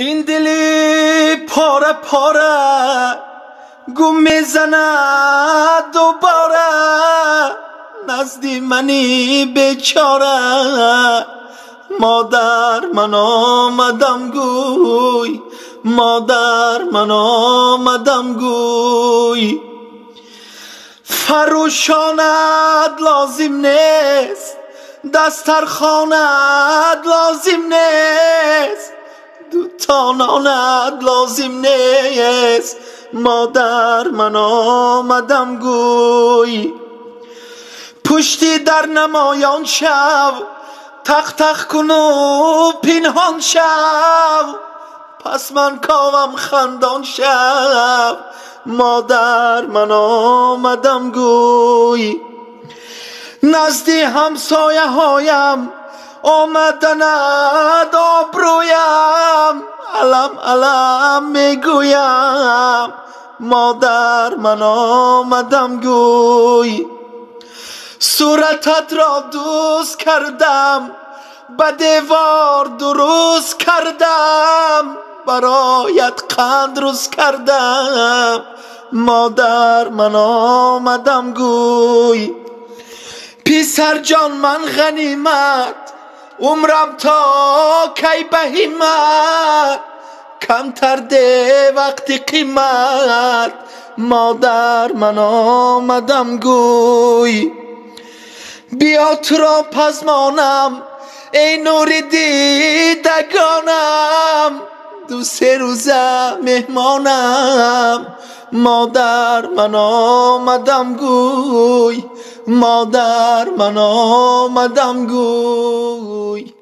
این دلی پاره پاره گم میزند دوباره نزدی منی بیچاره مادر من آمدم گوی مادر من آمدم گوی فروشانت لازم نیست دسترخوانت لازم نیست دوتانانت لازم نیست مادر من آمدم گوی پشتی در نمایان شو تخ تخ کنو پنهان شو پس من کاوم خندان شو مادر من آمدم گوی نزدی همسایه هایم آمدند آبرویم علم علم میگویم مادر من آمدم گوی صورتت را دوست کردم به دیوار درست کردم برایت قند روز کردم مادر من آمدم گوی پسر جان من غنیمت عمرم تا کی بهیمت کمتر ده وقتی قیمت مادر من آمدم گوی بیا تو را پزمانم ای نور دیدگانم دو سه روزه مهمانم مادر من آمدم گوی مادر من آمدم گوی